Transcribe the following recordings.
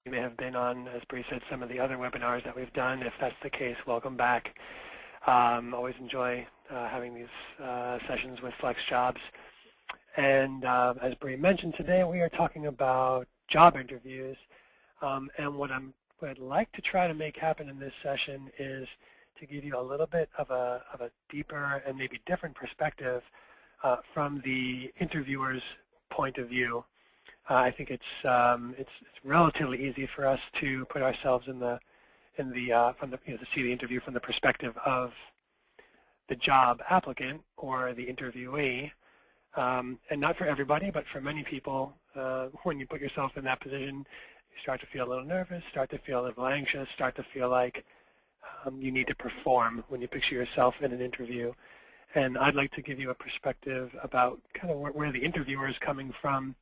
you may have been on, as Bree said, some of the other webinars that we've done. If that's the case, welcome back. Always enjoy having these sessions with FlexJobs. And as Bree mentioned, today we are talking about job interviews. And what I'd like to try to make happen in this session is to give you a little bit of a deeper and maybe different perspective from the interviewer's point of view. I think it's relatively easy for us to put ourselves to see the interview from the perspective of the job applicant or the interviewee, and not for everybody, but for many people. When you put yourself in that position, you start to feel a little nervous, start to feel a little anxious, start to feel like you need to perform when you picture yourself in an interview. And I'd like to give you a perspective about kind of where the interviewer is coming from.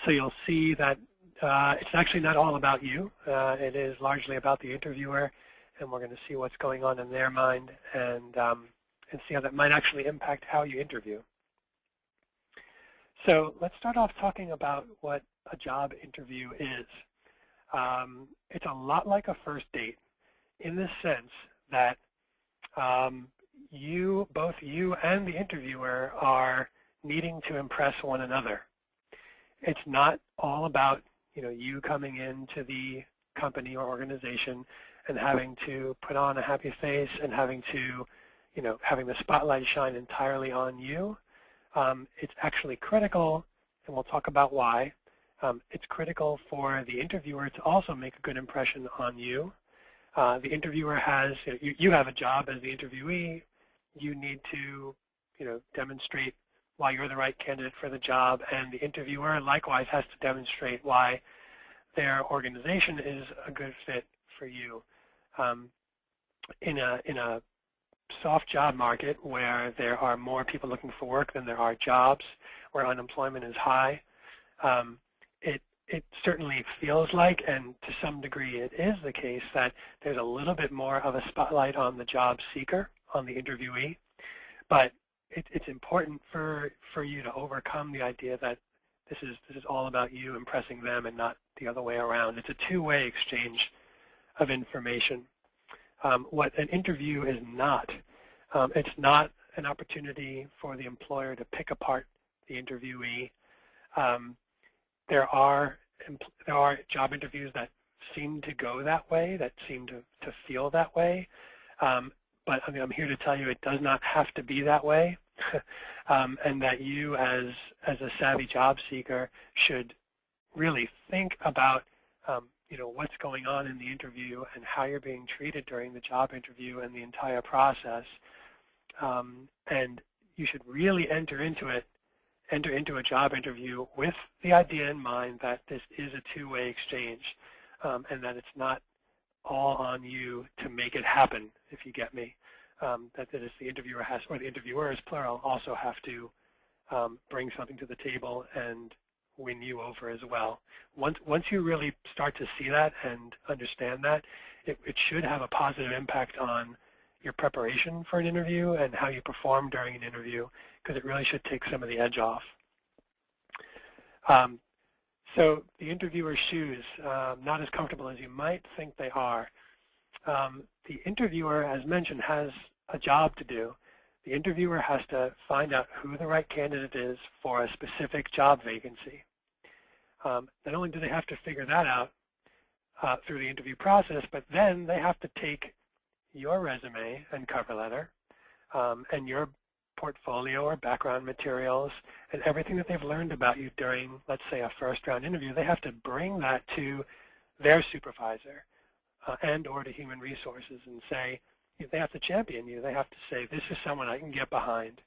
So you'll see that it's actually not all about you. It is largely about the interviewer, and we're going to see what's going on in their mind and see how that might actually impact how you interview. So let's start off talking about what a job interview is. It's a lot like a first date in the sense that both you and the interviewer are needing to impress one another. It's not all about you coming into the company or organization and having to put on a happy face and having to having the spotlight shine entirely on you. It's actually critical, and we'll talk about why. It's critical for the interviewer to also make a good impression on you. The interviewer has, you have a job as the interviewee. You need to, demonstrate why you're the right candidate for the job, and the interviewer likewise has to demonstrate why their organization is a good fit for you. In a soft job market where there are more people looking for work than there are jobs, where unemployment is high, it certainly feels like, and to some degree it is the case, that there's a little bit more of a spotlight on the job seeker, on the interviewee. But it's important for you to overcome the idea that this is all about you impressing them and not the other way around. It's a two-way exchange of information. What an interview is not, it's not an opportunity for the employer to pick apart the interviewee. There are job interviews that seem to go that way, that seem to feel that way. But I'm here to tell you it does not have to be that way, and that you as a savvy job seeker should really think about what's going on in the interview and how you're being treated during the job interview and the entire process. And you should really enter into a job interview with the idea in mind that this is a two-way exchange, and that it's not all on you to make it happen, if you get me. That is, the interviewer has, or the interviewers, plural, also have to bring something to the table and win you over as well. Once you really start to see that and understand that, it should have a positive impact on your preparation for an interview and how you perform during an interview, because it really should take some of the edge off. So the interviewer's shoes, not as comfortable as you might think they are. The interviewer, as mentioned, has a job to do. The interviewer has to find out who the right candidate is for a specific job vacancy. Not only do they have to figure that out through the interview process, but then they have to take your resume and cover letter and your portfolio or background materials and everything that they've learned about you during, let's say, a first-round interview. They have to bring that to their supervisor and or to human resources and say, they have to champion you. They have to say, this is someone I can get behind,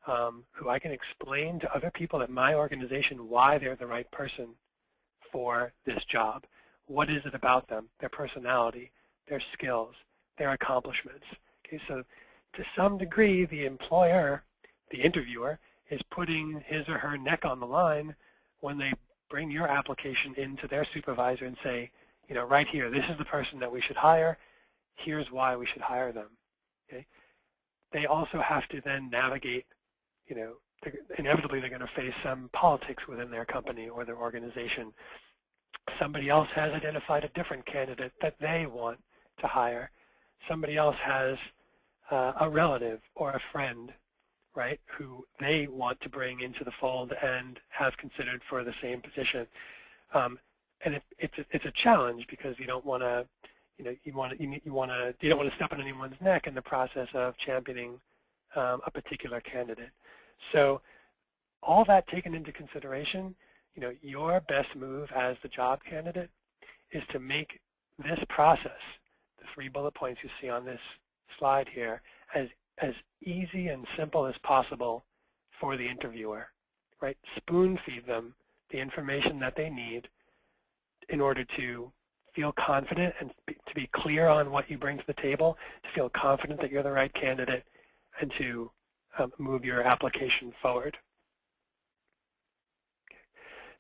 who I can explain to other people at my organization why they're the right person for this job. What is it about them, their personality, their skills, their accomplishments? Okay, so to some degree, the employer, the interviewer, is putting his or her neck on the line when they bring your application into their supervisor and say, right here, this is the person that we should hire. Here's why we should hire them. Okay? They also have to then navigate, inevitably they're going to face some politics within their company or their organization. Somebody else has identified a different candidate that they want to hire. Somebody else has a relative or a friend, right, who they want to bring into the fold and have considered for the same position. And it's a challenge because you don't want to, you don't want to step on anyone's neck in the process of championing a particular candidate. So all that taken into consideration, your best move as the job candidate is to make this process, the 3 bullet points you see on this slide here, as easy and simple as possible for the interviewer, right? Spoon feed them the information that they need in order to feel confident and to be clear on what you bring to the table, to feel confident that you're the right candidate, and to move your application forward.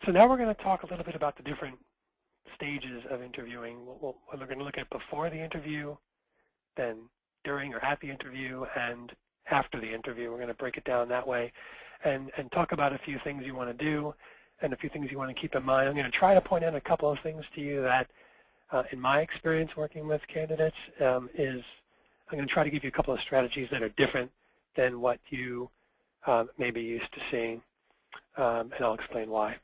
So now we're going to talk a little bit about the different stages of interviewing. We're going to look at before the interview, then during or at the interview, and after the interview. We're going to break it down that way and talk about a few things you want to do and a few things you want to keep in mind. I'm going to try to point out a couple of things to you that, in my experience working with candidates, I'm going to try to give you a couple of strategies that are different than what you may be used to seeing, and I'll explain why.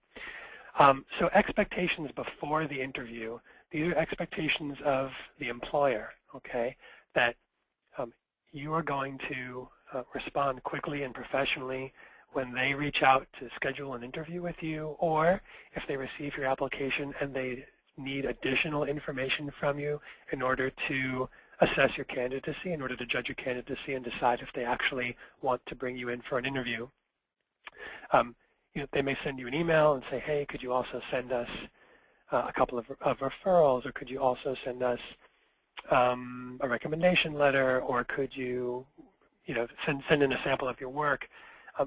So expectations before the interview, these are expectations of the employer, okay, that you are going to respond quickly and professionally when they reach out to schedule an interview with you, or if they receive your application and they need additional information from you in order to assess your candidacy, in order to judge your candidacy and decide if they actually want to bring you in for an interview. They may send you an email and say, hey, could you also send us a couple of referrals, or could you also send us a recommendation letter, or could you, send in a sample of your work,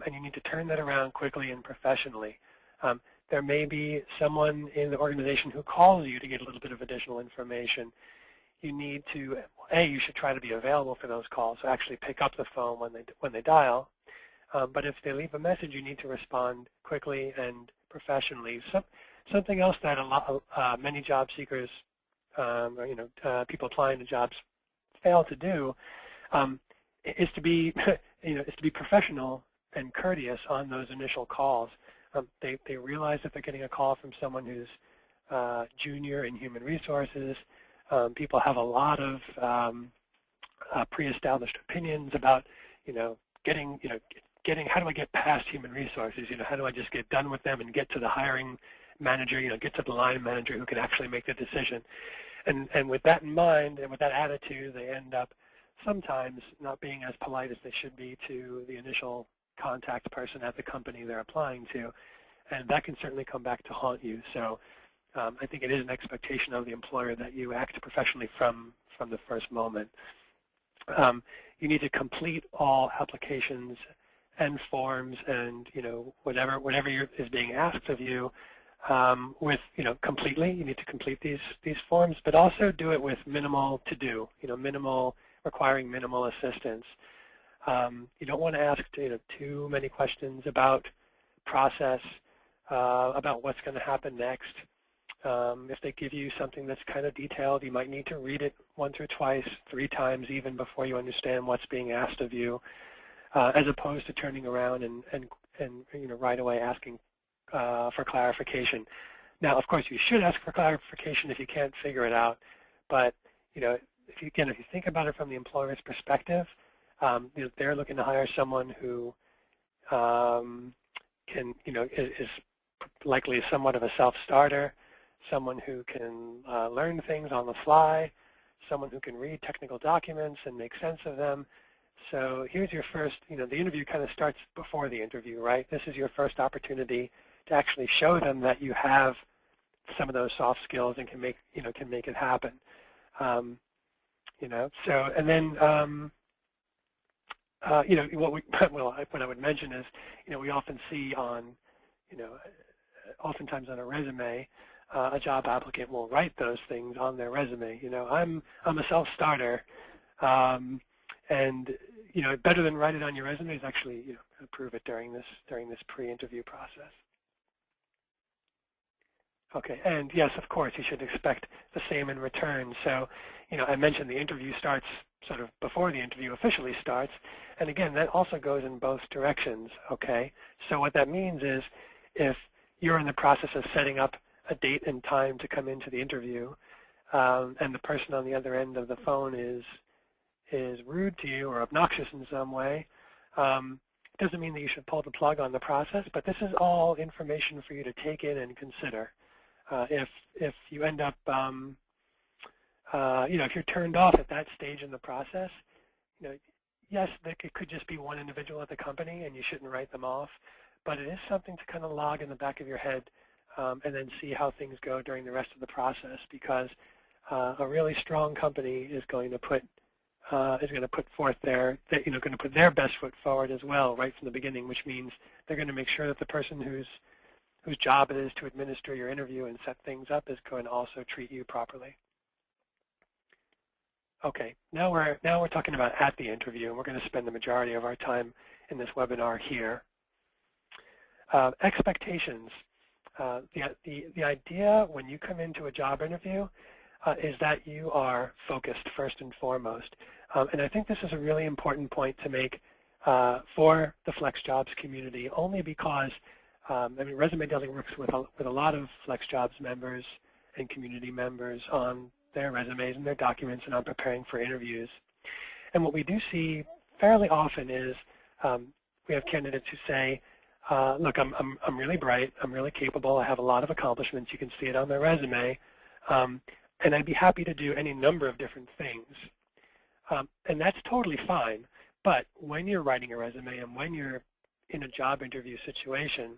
and you need to turn that around quickly and professionally. There may be someone in the organization who calls you to get a little bit of additional information. You need to, you should try to be available for those calls, so actually pick up the phone when they dial. But if they leave a message, you need to respond quickly and professionally. Something else that many job seekers, people applying to jobs fail to do, is to be, professional and courteous on those initial calls. They realize that they're getting a call from someone who's junior in human resources. People have a lot of pre-established opinions about, how do I get past human resources? How do I just get done with them and get to the hiring manager, get to the line manager who can actually make the decision? And with that in mind and with that attitude, they end up sometimes not being as polite as they should be to the initial contact person at the company they're applying to, and that can certainly come back to haunt you. So I think it is an expectation of the employer that you act professionally from the first moment. You need to complete all applications and forms and whatever is being asked of you with completely. You need to complete these forms, but also do it with minimal to do. Requiring minimal assistance. You don't want to ask too many questions about process, about what's going to happen next. If they give you something that's kind of detailed, you might need to read it once or twice, 3 times even before you understand what's being asked of you, as opposed to turning around and right away asking for clarification. Now, of course, you should ask for clarification if you can't figure it out, but if you think about it from the employer's perspective, they're looking to hire someone who is likely somewhat of a self-starter, someone who can learn things on the fly, someone who can read technical documents and make sense of them. So here's your first, the interview kind of starts before the interview, right? This is your first opportunity to actually show them that you have some of those soft skills and can make it happen. So, and then, what I would mention is, we often see on, oftentimes on a resume, a job applicant will write those things on their resume. I'm a self-starter, and better than write it on your resume is actually prove it during this pre-interview process. Okay, and yes, of course, you should expect the same in return. So, I mentioned the interview starts sort of before the interview officially starts, and again, that also goes in both directions, okay? So what that means is if you're in the process of setting up a date and time to come into the interview, and the person on the other end of the phone is rude to you or obnoxious in some way, it doesn't mean that you should pull the plug on the process, but this is all information for you to take in and consider. If you end up, if you're turned off at that stage in the process, yes, it could just be one individual at the company, and you shouldn't write them off. But it is something to kind of log in the back of your head, and then see how things go during the rest of the process. Because a really strong company is going to put forth going to put their best foot forward as well, right from the beginning, which means they're going to make sure that the person whose job it is to administer your interview and set things up is going to also treat you properly. Okay, now we're talking about at the interview, and we're going to spend the majority of our time in this webinar here. Expectations. The idea when you come into a job interview is that you are focused first and foremost. And I think this is a really important point to make for the FlexJobs community, only because Resume Dealing works with a lot of FlexJobs members and community members on their resumes and their documents and on preparing for interviews. And what we do see fairly often is we have candidates who say, look, I'm really bright, I'm really capable, I have a lot of accomplishments, you can see it on my resume, and I'd be happy to do any number of different things. And that's totally fine, but when you're writing a resume and when you're in a job interview situation,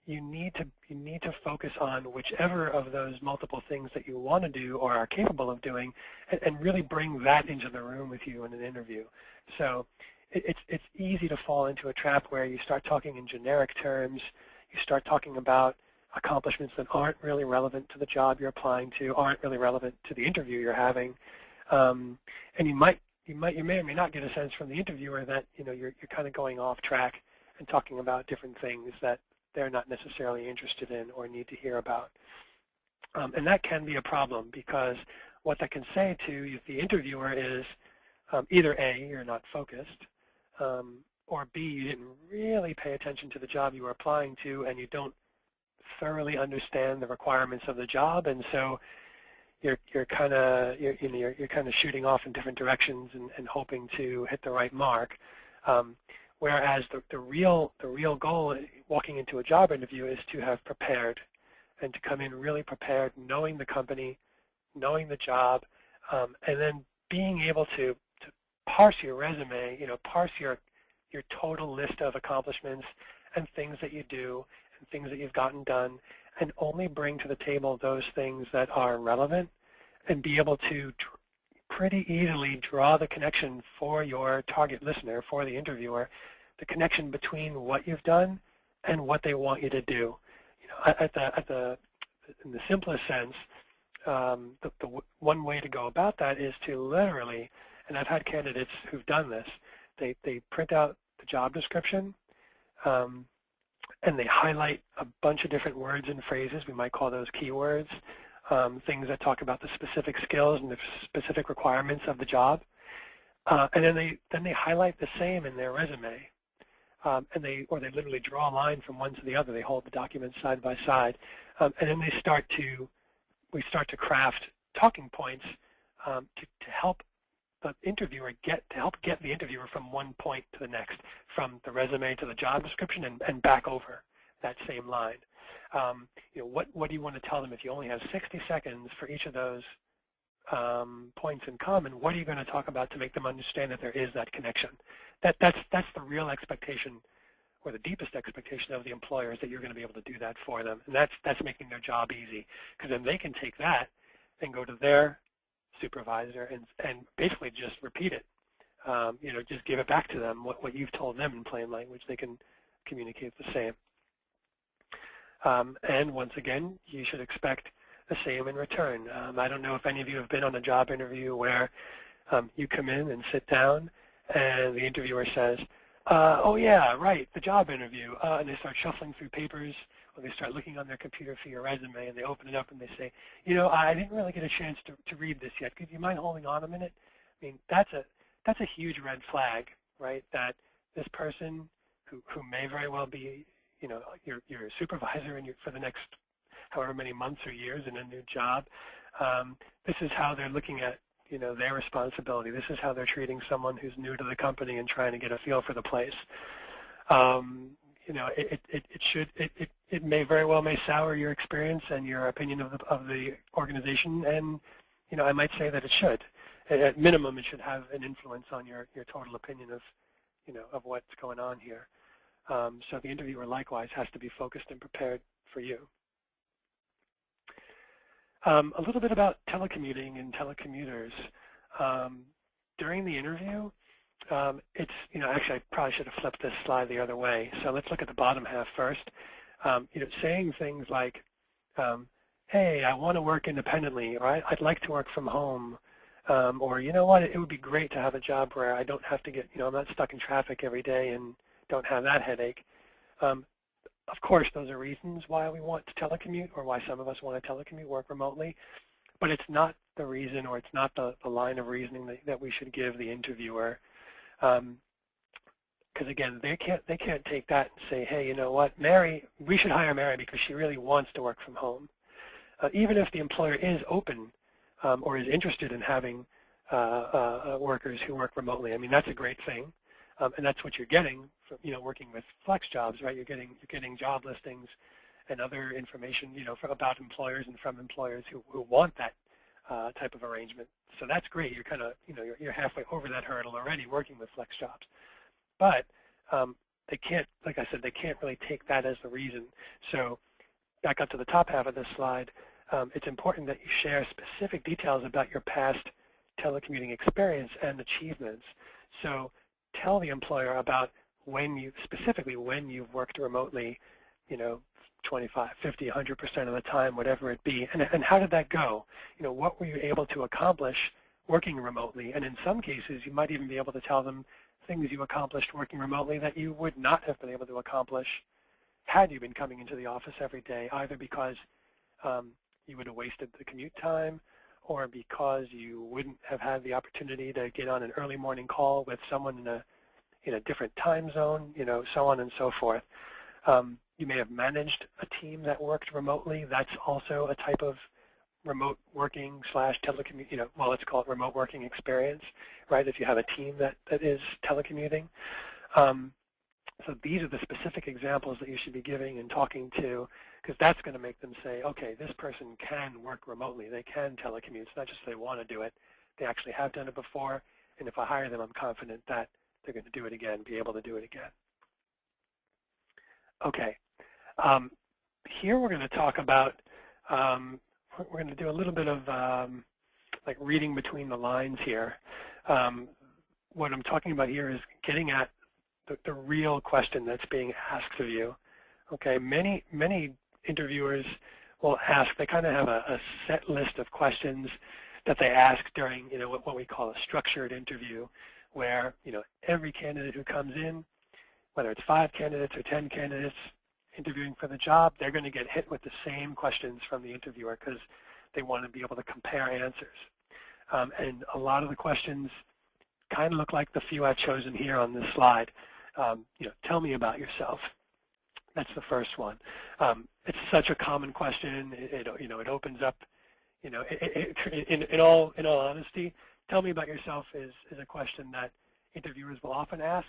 you need to focus on whichever of those multiple things that you want to do or are capable of doing, and really bring that into the room with you in an interview. So it's easy to fall into a trap where you start talking in generic terms, you start talking about accomplishments that aren't really relevant to the job you're applying to, aren't really relevant to the interview you're having, and you may or may not get a sense from the interviewer that you're kind of going off track and talking about different things that they're not necessarily interested in or need to hear about. And that can be a problem, because what that can say to the interviewer is either A, you're not focused, or B, you didn't really pay attention to the job you were applying to, and you don't thoroughly understand the requirements of the job, and so you're kind of shooting off in different directions and hoping to hit the right mark. Whereas the real goal walking into a job interview is to have prepared, and to come in really prepared, knowing the company, knowing the job, and then being able to parse your resume, parse your total list of accomplishments and things that you do and things that you've gotten done, and only bring to the table those things that are relevant, and be able to pretty easily draw the connection for your target listener, for the interviewer, the connection between what you've done and what they want you to do. In the simplest sense, the one way to go about that is to literally, and I've had candidates who've done this, they print out the job description, and they highlight a bunch of different words and phrases, we might call those keywords, things that talk about the specific skills and the specific requirements of the job, and then they highlight the same in their resume, and they literally draw a line from one to the other. They hold the documents side by side, and then we start to craft talking points to help the interviewer get the interviewer from one point to the next, from the resume to the job description and back over that same line. What do you want to tell them if you only have 60 seconds for each of those points in common? What are you going to talk about to make them understand that there is that connection? That's the real expectation, or the deepest expectation of the employer, is that you're going to be able to do that for them, and that's making their job easy, because then they can take that and go to their supervisor and basically just repeat it. Just give it back to them what you've told them in plain language. They can communicate the same. And once again, you should expect the same in return. I don't know if any of you have been on a job interview where you come in and sit down and the interviewer says, oh yeah, right, the job interview, and they start shuffling through papers or they start looking on their computer for your resume and they open it up and they say, you know, I didn't really get a chance to read this yet. Could you mind holding on a minute? I mean, that's a huge red flag, right? That this person who may very well be, you know, your supervisor and for the next however many months or years in a new job, this is how they're looking at, you know, their responsibility. This is how they're treating someone who's new to the company and trying to get a feel for the place. You know, it may very well may sour your experience and your opinion of the organization, and you know, I might say that it should. At minimum, it should have an influence on your total opinion of, you know, of what's going on here. So the interviewer likewise has to be focused and prepared for you. A little bit about telecommuting and telecommuters. During the interview, it's, you know, actually I probably should have flipped this slide the other way. So let's look at the bottom half first. You know, saying things like, hey, I want to work independently, or I'd like to work from home, or you know what, it would be great to have a job where I don't have to get, you know, I'm not stuck in traffic every day and don't have that headache. Of course, those are reasons why we want to telecommute, or why some of us want to telecommute, work remotely, but it's not the reason, or it's not the line of reasoning that we should give the interviewer. Because again, they can't take that and say, hey, you know what, Mary, we should hire Mary because she really wants to work from home. Even if the employer is open or is interested in having workers who work remotely, I mean, that's a great thing. And that's what you're getting from, you know, working with FlexJobs, right? You're getting job listings and other information, you know, about employers and from employers who want that type of arrangement. So that's great. You're kind of, you know, you're halfway over that hurdle already working with FlexJobs. But they can't, like I said, they can't really take that as the reason. So back up to the top half of this slide, it's important that you share specific details about your past telecommuting experience and achievements. So tell the employer about specifically when you've worked remotely, you know, 25, 50, 100% of the time, whatever it be, and how did that go? You know, what were you able to accomplish working remotely? And in some cases, you might even be able to tell them things you accomplished working remotely that you would not have been able to accomplish had you been coming into the office every day, either because you would have wasted the commute time, or because you wouldn't have had the opportunity to get on an early morning call with someone in a different time zone, you know, so on and so forth. You may have managed a team that worked remotely. That's also a type of remote working / telecommute, you know, well, let's call it remote working experience, right, if you have a team that is telecommuting. So these are the specific examples that you should be giving and talking to, because that's going to make them say, okay, this person can work remotely. They can telecommute. It's not just they want to do it. They actually have done it before, and if I hire them, I'm confident that they're going to do it again, be able to do it again. Okay. Here we're going to talk about, we're going to do a little bit of like reading between the lines here. What I'm talking about here is getting at the real question that's being asked of you. Okay, many interviewers will ask, they kind of have a set list of questions that they ask during, you know, what we call a structured interview, where, you know, every candidate who comes in, whether it's 5 candidates or 10 candidates interviewing for the job, they're going to get hit with the same questions from the interviewer because they want to be able to compare answers. And a lot of the questions kind of look like the few I've chosen here on this slide. You know, tell me about yourself. That's the first one. It's such a common question. You know, it opens up. You know, in all honesty, tell me about yourself is a question that interviewers will often ask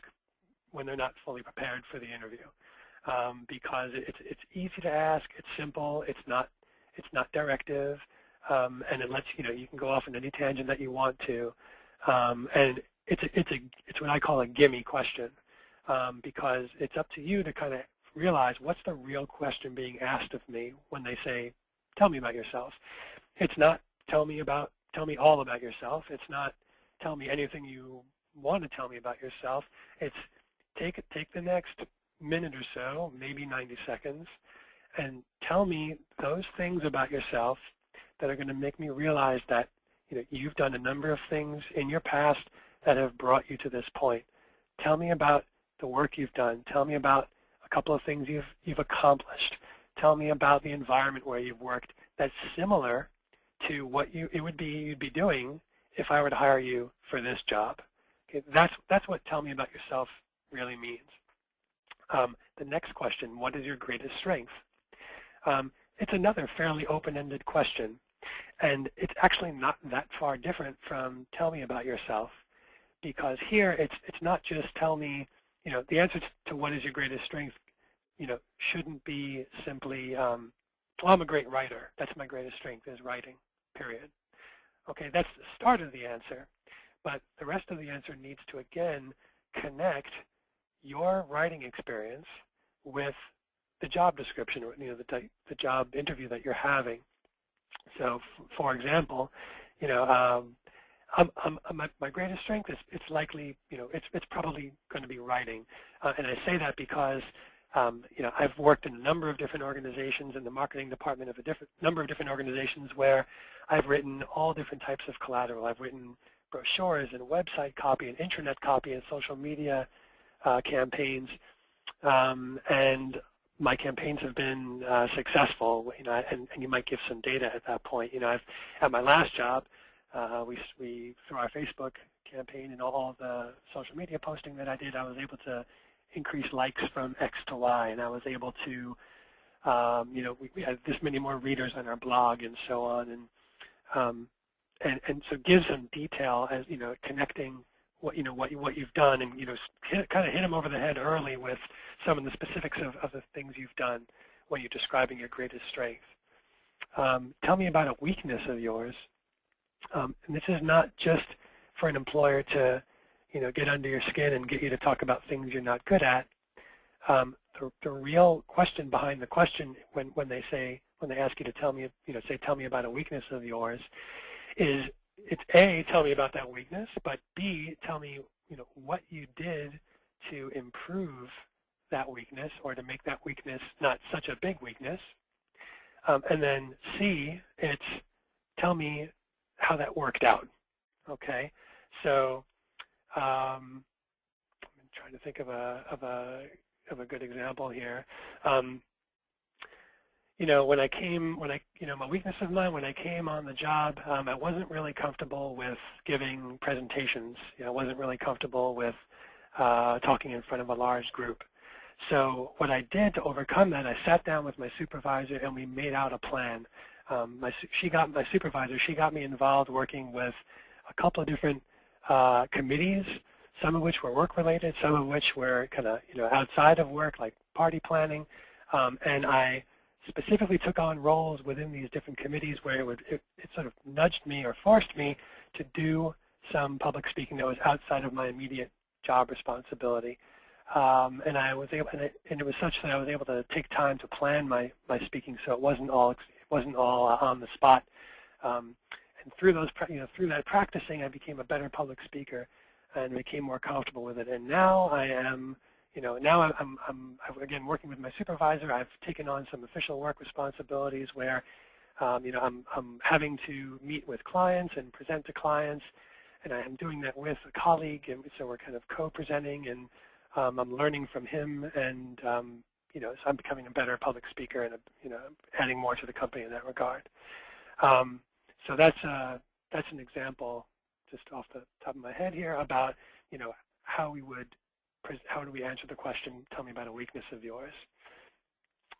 when they're not fully prepared for the interview, because it's easy to ask. It's simple. It's not directive, and it lets you know you can go off in any tangent that you want to, and it's what I call a gimme question, because it's up to you to kind of realize what's the real question being asked of me when they say, tell me about yourself. It's not tell me all about yourself. It's not tell me anything you want to tell me about yourself. It's take the next minute or so, maybe 90 seconds, and tell me those things about yourself that are going to make me realize that you know you've done a number of things in your past that have brought you to this point. Tell me about the work you've done. Tell me about a couple of things you've accomplished. Tell me about the environment where you've worked that's similar to what you'd be doing if I were to hire you for this job. Okay, that's what tell me about yourself really means. The next question, what is your greatest strength? It's another fairly open-ended question, and it's actually not that far different from tell me about yourself, because here it's not just tell me, the answer to what is your greatest strength, shouldn't be simply, well, I'm a great writer. That's my greatest strength is writing, period. Okay, that's the start of the answer, but the rest of the answer needs to, again, connect your writing experience with the job description, or the job interview that you're having. So, for example, my greatest strength is it's probably going to be writing, and I say that because I've worked in a number of different organizations in the marketing department of a number of different organizations where I've written all different types of collateral. I've written brochures and website copy and intranet copy and social media campaigns, and my campaigns have been successful. And you might give some data at that point. At my last job, we through our Facebook campaign and all the social media posting that I did, I was able to increase likes from X to Y, and I was able to, we had this many more readers on our blog and so on, and so give some detail as connecting what you've done, and kind of hit them over the head early with some of the specifics of the things you've done when you're describing your greatest strength. Tell me about a weakness of yours, and this is not just for an employer to get under your skin and get you to talk about things you're not good at. The real question behind the question when they ask you to tell me about a weakness of yours is, it's A, tell me about that weakness, but B, tell me what you did to improve that weakness or to make that weakness not such a big weakness. And then C, it's tell me how that worked out. Okay, so I'm trying to think of a good example here. My weakness of mine, when I came on the job, I wasn't really comfortable with giving presentations. I wasn't really comfortable with talking in front of a large group. So what I did to overcome that, I sat down with my supervisor and we made out a plan. My supervisor, she got me involved working with a couple of different committees, some of which were work-related, some of which were kind of outside of work, like party planning, and I specifically took on roles within these different committees where it sort of nudged me or forced me to do some public speaking that was outside of my immediate job responsibility. And it was such that I was able to take time to plan my speaking, so it wasn't all on the spot. And through that practicing, I became a better public speaker and became more comfortable with it. And now I am, I'm again working with my supervisor. I've taken on some official work responsibilities where, I'm having to meet with clients and present to clients, and I am doing that with a colleague, and so we're kind of co-presenting, and I'm learning from him, and so I'm becoming a better public speaker and adding more to the company in that regard. So that's an example, just off the top of my head here, about how do we answer the question, tell me about a weakness of yours.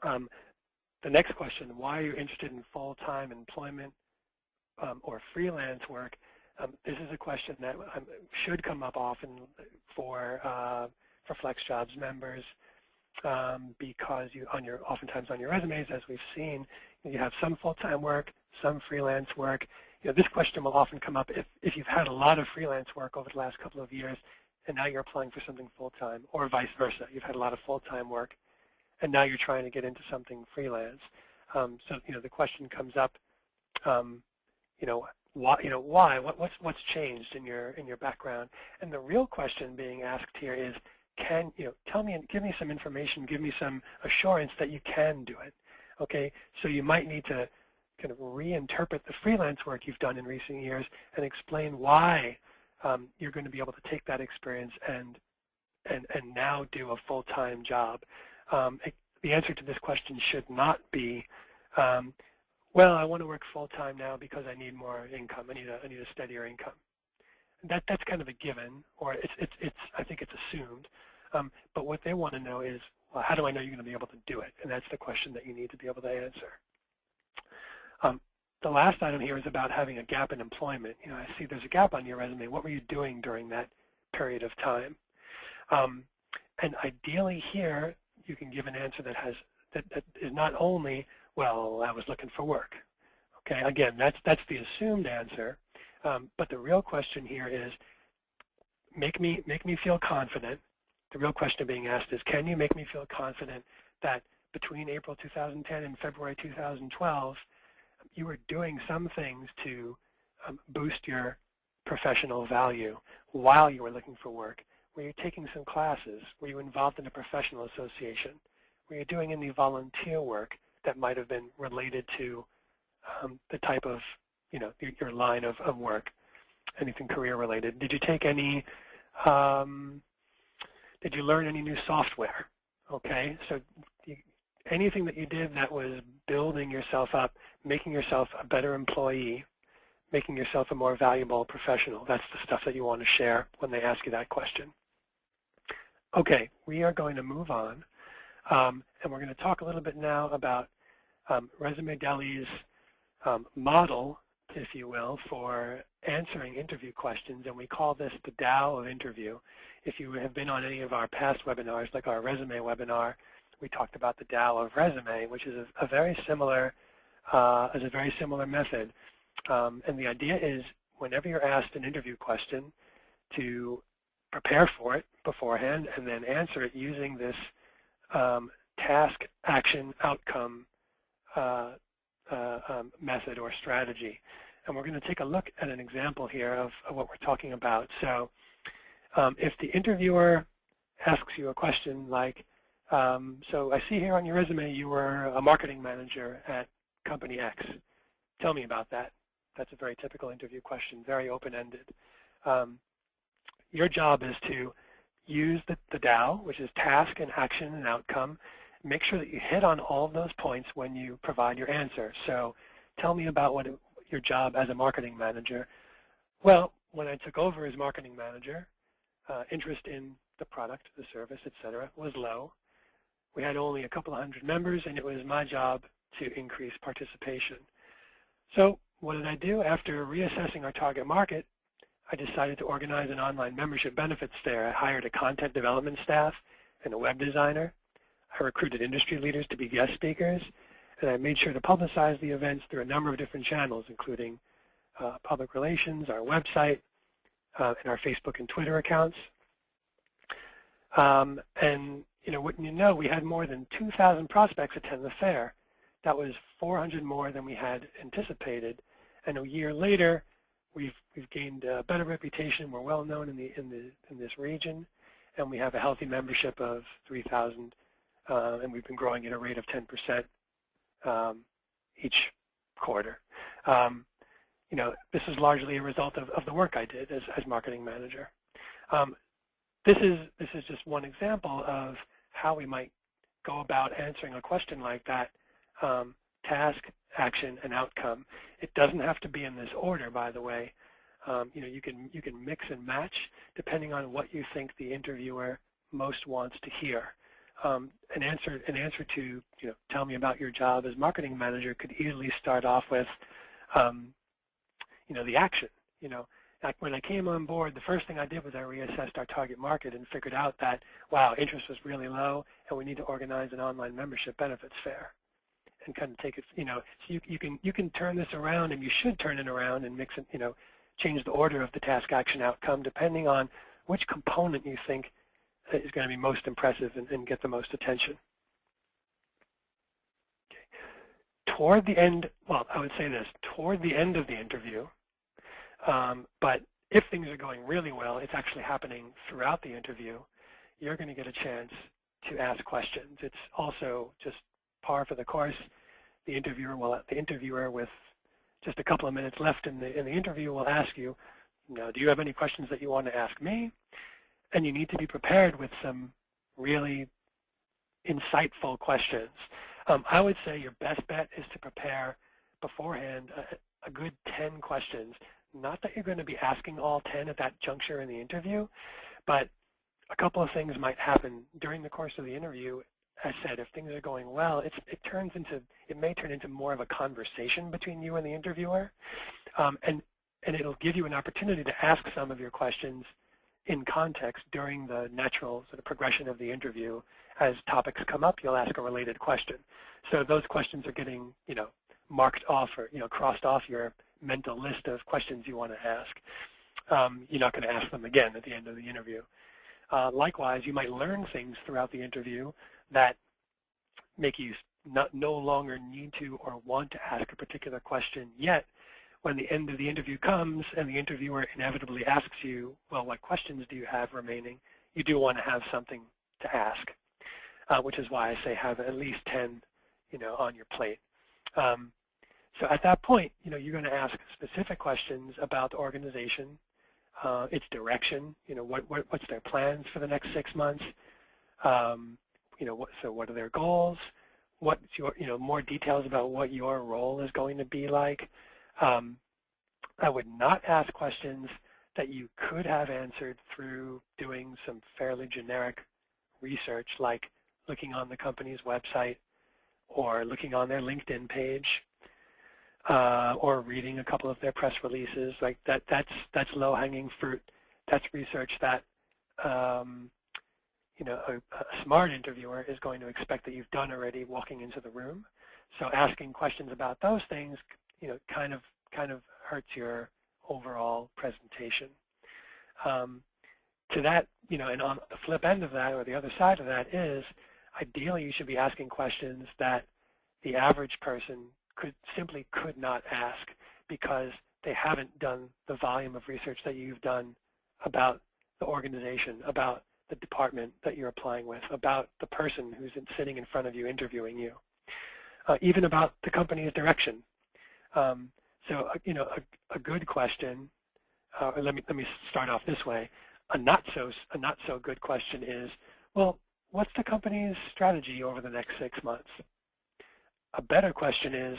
The next question, why are you interested in full-time employment or freelance work? This is a question that should come up often for FlexJobs members, because oftentimes on your resumes, as we've seen, you have some full-time work, some freelance work. This question will often come up if you've had a lot of freelance work over the last couple of years, and now you're applying for something full-time, or vice versa. You've had a lot of full-time work, and now you're trying to get into something freelance. So the question comes up, why? What's changed in your background? And the real question being asked here is, tell me and give me some information, give me some assurance that you can do it. Okay, so you might need to kind of reinterpret the freelance work you've done in recent years and explain why you're going to be able to take that experience and now do a full-time job. the answer to this question should not be, well, I want to work full-time now because I need more income. I need a steadier income. That's kind of a given, or I think it's assumed. But what they want to know is, well, how do I know you're going to be able to do it? And that's the question that you need to be able to answer. The last item here is about having a gap in employment. You know, I see there's a gap on your resume. What were you doing during that period of time? And ideally here, you can give an answer that is not only, well, I was looking for work. Okay, again, that's the assumed answer. But the real question here is, make me feel confident. The real question being asked is, can you make me feel confident that between April 2010 and February 2012, you were doing some things to boost your professional value while you were looking for work? Were you taking some classes? Were you involved in a professional association? Were you doing any volunteer work that might have been related to the type of, you know, your line of work, anything career related? Did you take any, did you learn any new software? Okay, so anything that you did that was building yourself up, making yourself a better employee, making yourself a more valuable professional, that's the stuff that you want to share when they ask you that question. Okay, we are going to move on, and we're going to talk a little bit now about Resume Deli's model, if you will, for answering interview questions, and we call this the Tao of interview. If you have been on any of our past webinars, like our resume webinar, we talked about the Tao of resume, which is a very similar method. And the idea is, whenever you're asked an interview question, to prepare for it beforehand and then answer it using this task, action, outcome method or strategy. And we're going to take a look at an example here of what we're talking about. So if the interviewer asks you a question like, so I see here on your resume you were a marketing manager at company X. Tell me about that. That's a very typical interview question, very open-ended. Your job is to use the Tao, which is task and action and outcome. Make sure that you hit on all of those points when you provide your answer. So tell me about your job as a marketing manager. Well, when I took over as marketing manager, interest in the product, the service, etc., was low. We had only a couple of hundred members, and it was my job to increase participation. So what did I do? After reassessing our target market, I decided to organize an online membership benefits fair. I hired a content development staff and a web designer. I recruited industry leaders to be guest speakers, and I made sure to publicize the events through a number of different channels, including public relations, our website, and our Facebook and Twitter accounts. And you know, wouldn't you know, we had more than 2,000 prospects attend the fair. That was 400 more than we had anticipated. And a year later, we've gained a better reputation. We're well known in this region, and we have a healthy membership of 3,000, and we've been growing at a rate of 10% each quarter. You know, this is largely a result of the work I did as marketing manager. This is just one example of how we might go about answering a question like that. Task, action, and outcome. It doesn't have to be in this order, by the way. You know, you can mix and match depending on what you think the interviewer most wants to hear. An answer to, you know, tell me about your job as marketing manager could easily start off with, you know, the action. You know, like when I came on board, the first thing I did was I reassessed our target market and figured out that, wow, interest was really low, and we need to organize an online membership benefits fair. And kind of take it, you know, so you can turn this around, and you should turn it around and mix it, you know, change the order of the task, action, outcome depending on which component you think is going to be most impressive and get the most attention. Okay. Toward the end, well, I would say this, toward the end of the interview, but if things are going really well, it's actually happening throughout the interview, you're going to get a chance to ask questions. It's also just par for the course. The interviewer with just a couple of minutes left in the interview will ask you, do you have any questions that you want to ask me? And you need to be prepared with some really insightful questions. I would say your best bet is to prepare beforehand a good 10 questions. Not that you're going to be asking all 10 at that juncture in the interview, but a couple of things might happen during the course of the interview. As I said, if things are going well, it may turn into more of a conversation between you and the interviewer, and it'll give you an opportunity to ask some of your questions in context during the natural sort of progression of the interview. As topics come up, you'll ask a related question. So those questions are getting, marked off or, crossed off your mental list of questions you want to ask. You're not going to ask them again at the end of the interview. Likewise, you might learn things throughout the interview that make you no longer need to or want to ask a particular question, yet when the end of the interview comes and the interviewer inevitably asks you, well, what questions do you have remaining, you do want to have something to ask, which is why I say have at least 10 on your plate. So at that point, you're going to ask specific questions about the organization, its direction, what's their plans for the next 6 months, so what are their goals, what's your, more details about what your role is going to be like. I would not ask questions that you could have answered through doing some fairly generic research, like looking on the company's website or looking on their LinkedIn page or reading a couple of their press releases. Like that's low-hanging fruit. That's research that a smart interviewer is going to expect that you've done already walking into the room. So asking questions about those things, kind of hurts your overall presentation. To that, and on the flip end of that, or the other side of that, is ideally you should be asking questions that the average person simply could not ask because they haven't done the volume of research that you've done about the organization, about the department that you're applying with, about the person who's sitting in front of you interviewing you, even about the company's direction. So, a good question. Let me start off this way. A not so good question is, well, what's the company's strategy over the next 6 months? A better question is,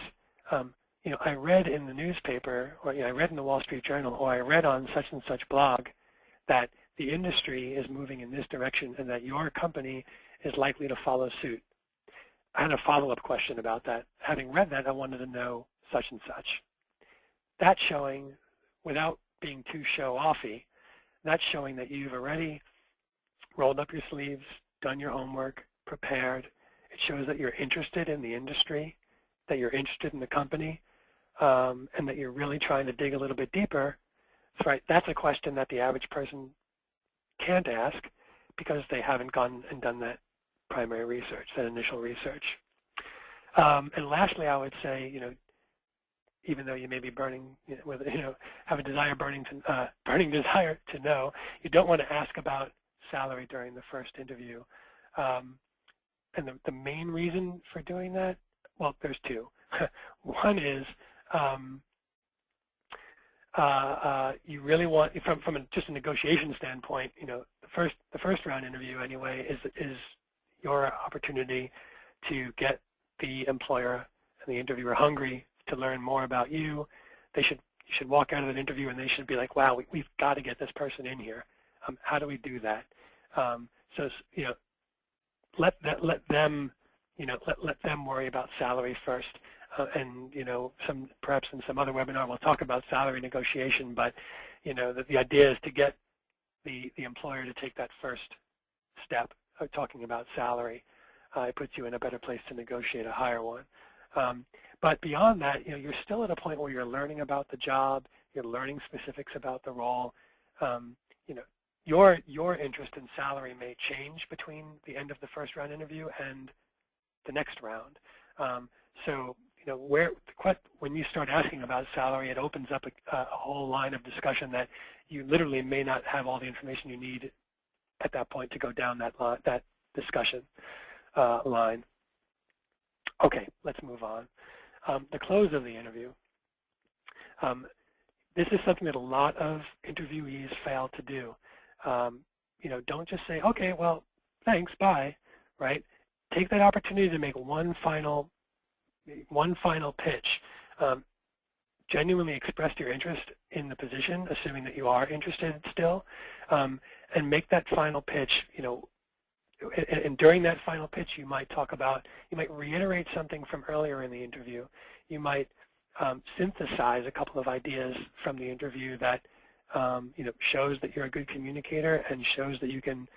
I read in the newspaper, or I read in the Wall Street Journal, or I read on such and such blog that the industry is moving in this direction and that your company is likely to follow suit. I had a follow-up question about that. Having read that, I wanted to know such and such. That's showing, without being too show-offy, that's showing that you've already rolled up your sleeves, done your homework, prepared. It shows that you're interested in the industry, that you're interested in the company, and that you're really trying to dig a little bit deeper. That's right. That's a question that the average person can't ask because they haven't gone and done that primary research, that initial research. And lastly, I would say, even though you may be burning, have a burning desire to know, you don't want to ask about salary during the first interview. And the main reason for doing that, well, there's two. One is you really want, from just a negotiation standpoint, the first round interview anyway is your opportunity to get the employer and the interviewer hungry to learn more about you. You should walk out of an interview and they should be like, wow, we've got to get this person in here. How do we do that? So let them worry about salary first. And perhaps in some other webinar we'll talk about salary negotiation. But the idea is to get the employer to take that first step of talking about salary. It puts you in a better place to negotiate a higher one. But beyond that, you're still at a point where you're learning about the job, you're learning specifics about the role. Your interest in salary may change between the end of the first round interview and the next round. So when you start asking about salary, it opens up a whole line of discussion that you literally may not have all the information you need at that point to go down that discussion line. Okay, let's move on. The close of the interview. This is something that a lot of interviewees fail to do. Don't just say, okay, well, thanks, bye, right? take that opportunity to make one final pitch. Genuinely express your interest in the position, assuming that you are interested still, and make that final pitch. And during that final pitch, you might reiterate something from earlier in the interview. You might synthesize a couple of ideas from the interview that shows that you're a good communicator and shows that you can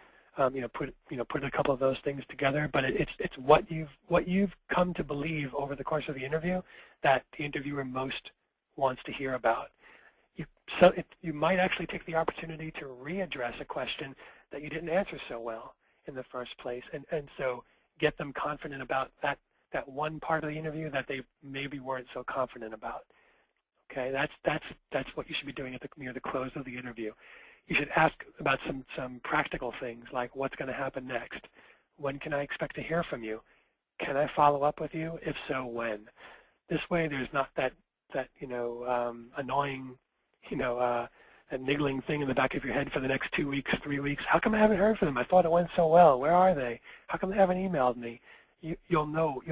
put a couple of those things together. But it's what you've come to believe over the course of the interview that the interviewer most wants to hear about. You might actually take the opportunity to readdress a question that you didn't answer so well in the first place, and so get them confident about that one part of the interview that they maybe weren't so confident about. Okay, that's what you should be doing near the close of the interview. You should ask about some practical things like what's going to happen next. When can I expect to hear from you? Can I follow up with you? If so, when? This way, there's not that annoying, that niggling thing in the back of your head for the next 2 weeks, 3 weeks. How come I haven't heard from them? I thought it went so well. Where are they? How come they haven't emailed me? You'll know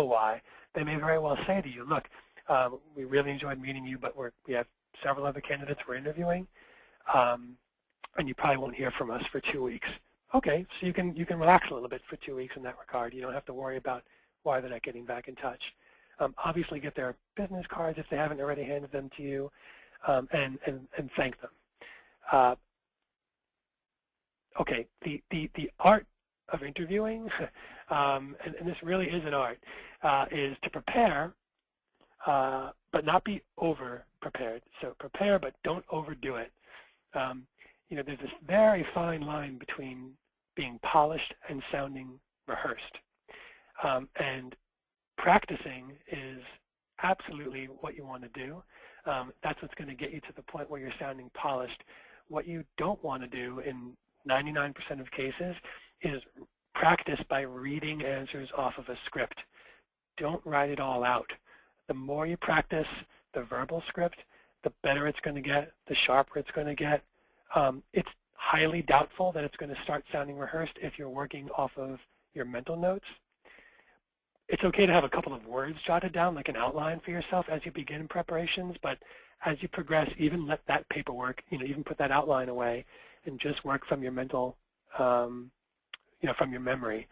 why. They may very well say to you, look, we really enjoyed meeting you, but we have several other candidates we're interviewing, and you probably won't hear from us for 2 weeks. Okay, so you can relax a little bit for 2 weeks in that regard. You don't have to worry about why they're not getting back in touch. Obviously, get their business cards if they haven't already handed them to you, and thank them. Okay, the art of interviewing, and this really is an art, is to prepare, but not be over-prepared. So prepare, but don't overdo it. There's this very fine line between being polished and sounding rehearsed. And practicing is absolutely what you want to do. That's what's going to get you to the point where you're sounding polished. What you don't want to do in 99% of cases is practice by reading answers off of a script. Don't write it all out. The more you practice the verbal script, the better it's going to get, the sharper it's going to get. It's highly doubtful that it's going to start sounding rehearsed if you're working off of your mental notes. It's okay to have a couple of words jotted down, like an outline for yourself as you begin preparations, but as you progress, even let that paperwork, even put that outline away and just work from your mental, from your memory.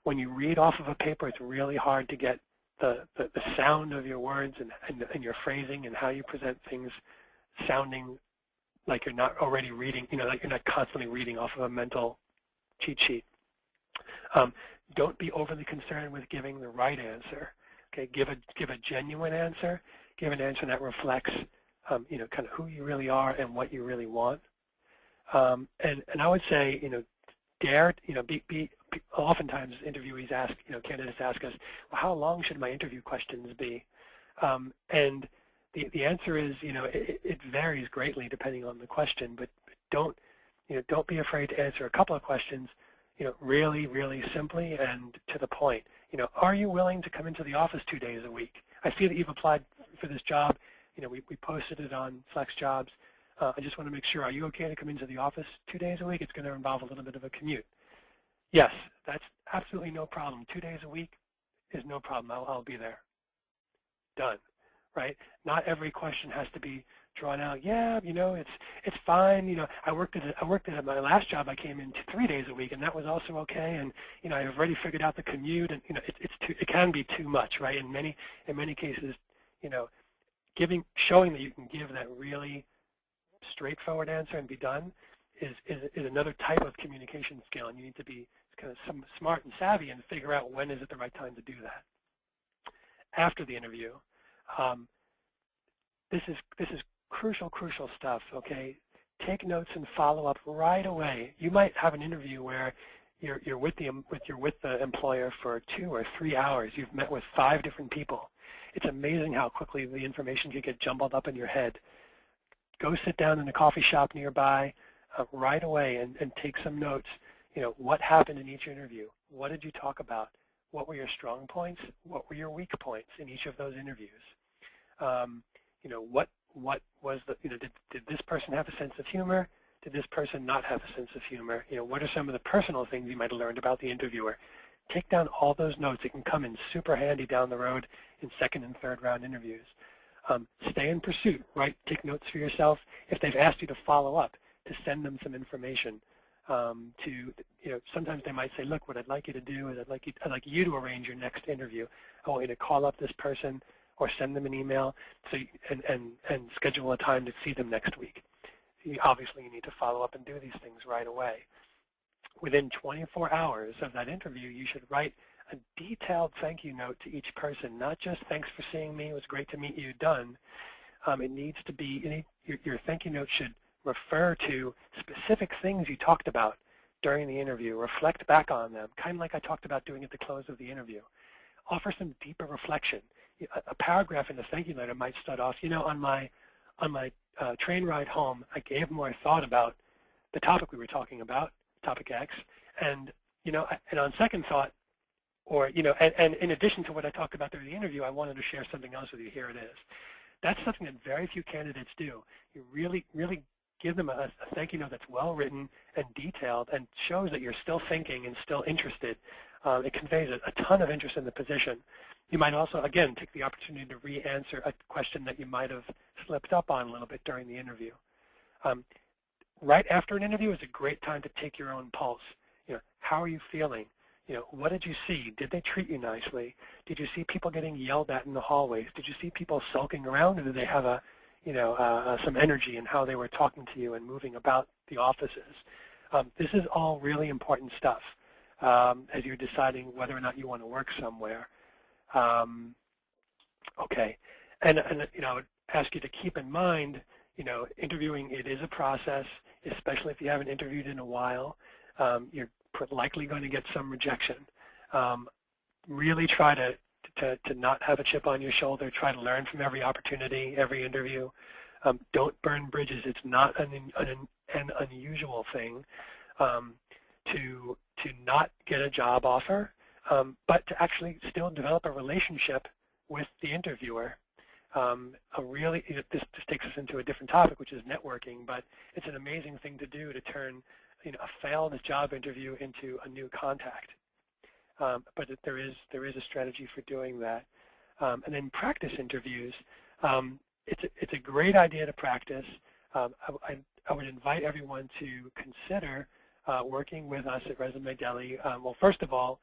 When you read off of a paper, it's really hard to get the sound of your words and your phrasing and how you present things sounding like you're not already reading, like you're not constantly reading off of a mental cheat sheet. Don't be overly concerned with giving the right answer. Okay, give a genuine answer. Give an answer that reflects, kind of who you really are and what you really want. And I would say, dare, oftentimes interviewees ask, candidates ask us, well, how long should my interview questions be? And the answer is, it varies greatly depending on the question, but don't be afraid to answer a couple of questions, really, really simply and to the point. Are you willing to come into the office 2 days a week? I see that you've applied for this job. We posted it on FlexJobs. I just want to make sure, are you okay to come into the office 2 days a week? It's going to involve a little bit of a commute. Yes, that's absolutely no problem. 2 days a week is no problem. I'll be there. Done, right? Not every question has to be drawn out. Yeah, it's fine. I worked at my last job. I came in 3 days a week, and that was also okay. And I've already figured out the commute, and it can be too much, right? In many cases, showing that you can give that really straightforward answer and be done is another type of communication skill, and you need to be kind of smart and savvy and figure out when is it the right time to do that. After the interview, this is crucial stuff. Okay, take notes and follow up right away. You might have an interview where you're with the employer for 2 or 3 hours. You've met with 5 different people. It's amazing how quickly the information can get jumbled up in your head. Go sit down in a coffee shop nearby right away and take some notes. What happened in each interview? What did you talk about? What were your strong points? What were your weak points in each of those interviews? What was the, did this person have a sense of humor? Did this person not have a sense of humor? What are some of the personal things you might have learned about the interviewer? take down all those notes. It can come in super handy down the road in second and third round interviews. Stay in pursuit, right? Take notes for yourself. If they've asked you to follow up, to send them some information. Sometimes they might say, look, what I'd like you to do is I'd like you to arrange your next interview. I want you to call up this person or send them an email and schedule a time to see them next week. Obviously, you need to follow up and do these things right away. Within 24 hours of that interview, you should write a detailed thank you note to each person, not just thanks for seeing me, it was great to meet you, done. It needs to be, your thank you note should refer to specific things you talked about during the interview. Reflect back on them, kind of like I talked about doing at the close of the interview. Offer some deeper reflection. A paragraph in the thank you letter might start off, on my train ride home, I gave more thought about the topic we were talking about, topic X, and on second thought, or and in addition to what I talked about during the interview, I wanted to share something else with you. Here it is. That's something that very few candidates do. You really give them a thank you note that's well written and detailed and shows that you're still thinking and still interested. It conveys a ton of interest in the position. You might also, again, take the opportunity to re-answer a question that you might have slipped up on a little bit during the interview. Right after an interview is a great time to take your own pulse. How are you feeling? What did you see? Did they treat you nicely? Did you see people getting yelled at in the hallways? Did you see people sulking around, or did they have some energy in how they were talking to you and moving about the offices? This is all really important stuff as you're deciding whether or not you want to work somewhere. Okay, and I would ask you to keep in mind, interviewing, it is a process, especially if you haven't interviewed in a while. You're likely going to get some rejection. Really try to not have a chip on your shoulder. Try to learn from every opportunity, every interview. Don't burn bridges. It's not an unusual thing to not get a job offer, but to actually still develop a relationship with the interviewer. This takes us into a different topic, which is networking, but it's an amazing thing to do to turn a failed job interview into a new contact. But there is a strategy for doing that. And then practice interviews. It's a great idea to practice. I would invite everyone to consider working with us at Resume Deli. Well, first of all,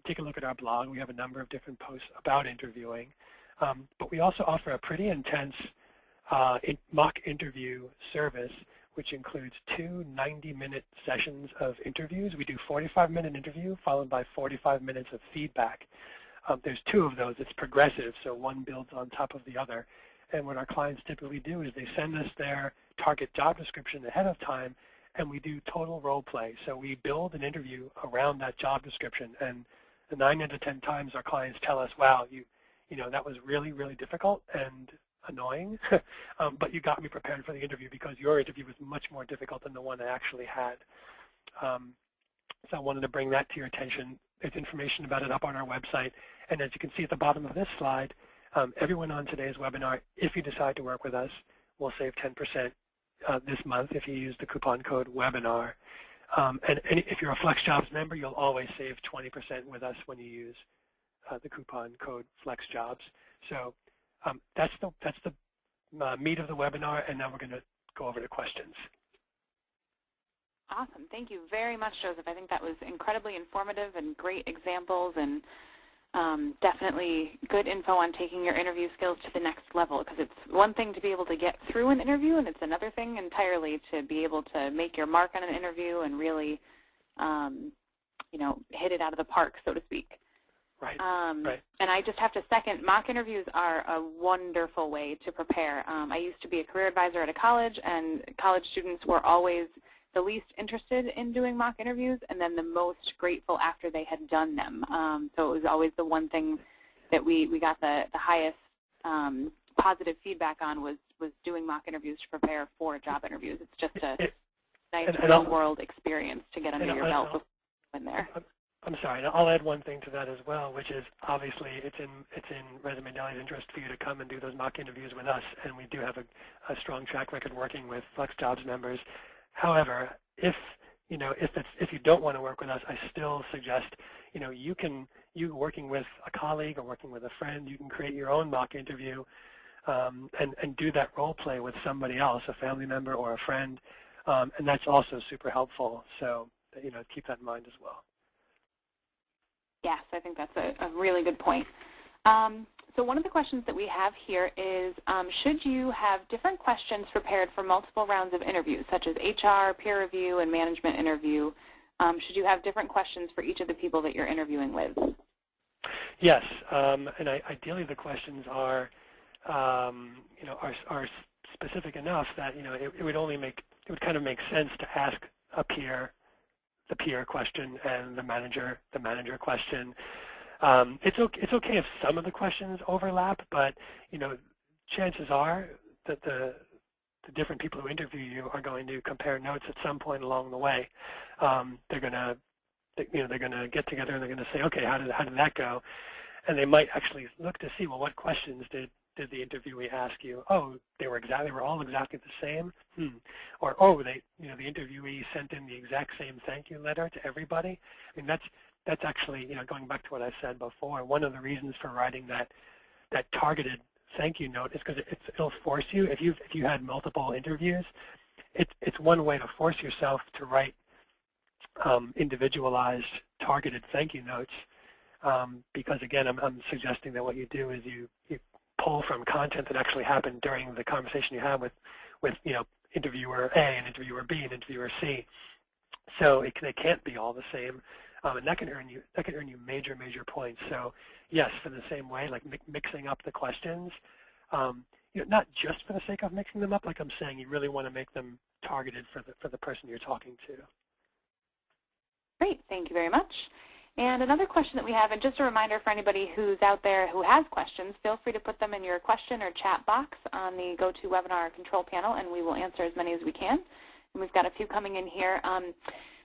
take a look at our blog. We have a number of different posts about interviewing. But we also offer a pretty intense mock interview service, which includes 2 90-minute sessions of interviews. We do 45-minute interview followed by 45 minutes of feedback. There's 2 of those. It's progressive, so one builds on top of the other. And what our clients typically do is they send us their target job description ahead of time, and we do total role play. So we build an interview around that job description, and 9 out of 10 times our clients tell us, wow, that was really, really difficult and annoying, but you got me prepared for the interview because your interview was much more difficult than the one I actually had. So I wanted to bring that to your attention. There's information about it up on our website, and as you can see at the bottom of this slide, everyone on today's webinar, if you decide to work with us, will save 10% this month if you use the coupon code WEBINAR. And if you're a FlexJobs member, you'll always save 20% with us when you use the coupon code FlexJobs. So that's the meat of the webinar, and now we're going to go over to questions. Awesome. Thank you very much, Joseph. I think that was incredibly informative and great examples, and definitely good info on taking your interview skills to the next level, because it's one thing to be able to get through an interview, and it's another thing entirely to be able to make your mark on an interview and really hit it out of the park, so to speak. Right. And I just have to second, mock interviews are a wonderful way to prepare. I used to be a career advisor at a college, and college students were always the least interested in doing mock interviews and then the most grateful after they had done them. So it was always the one thing that we got the highest positive feedback on was doing mock interviews to prepare for job interviews. It's just a nice real-world experience to get under your belt before you go in there. I'm sorry. I'll add one thing to that as well, which is obviously it's in Resume Deli's interest for you to come and do those mock interviews with us, and we do have a strong track record working with FlexJobs members. However, if if you don't want to work with us, I still suggest, you working with a colleague or working with a friend, you can create your own mock interview and do that role play with somebody else, a family member or a friend, and that's also super helpful. So, keep that in mind as well. Yes, I think that's a really good point. So one of the questions that we have here is, should you have different questions prepared for multiple rounds of interviews, such as HR, peer review, and management interview? Should you have different questions for each of the people that you're interviewing with? Yes, and ideally the questions are, are specific enough that it would kind of make sense to ask the peer question and the manager question. It's okay if some of the questions overlap, but chances are that the different people who interview you are going to compare notes at some point along the way. They're gonna get together and they're gonna say, okay, how did that go? And they might actually look to see, well, what questions did the interviewee ask you? Oh, they were all exactly the same. Or the interviewee sent in the exact same thank you letter to everybody. I mean, that's actually, going back to what I said before, one of the reasons for writing that targeted thank you note is because it'll force you, if you had multiple interviews, it's one way to force yourself to write individualized targeted thank you notes, because again, I'm suggesting that what you do is you pull from content that actually happened during the conversation you have with interviewer A and interviewer B and interviewer C. So it can't be all the same. And that can earn you major points. So yes, for the same way, like mixing up the questions, not just for the sake of mixing them up. Like I'm saying, you really want to make them targeted for the person you're talking to. Great, thank you very much. And another question that we have, and just a reminder for anybody who's out there who has questions, feel free to put them in your question or chat box on the GoToWebinar control panel, and we will answer as many as we can. And we've got a few coming in here.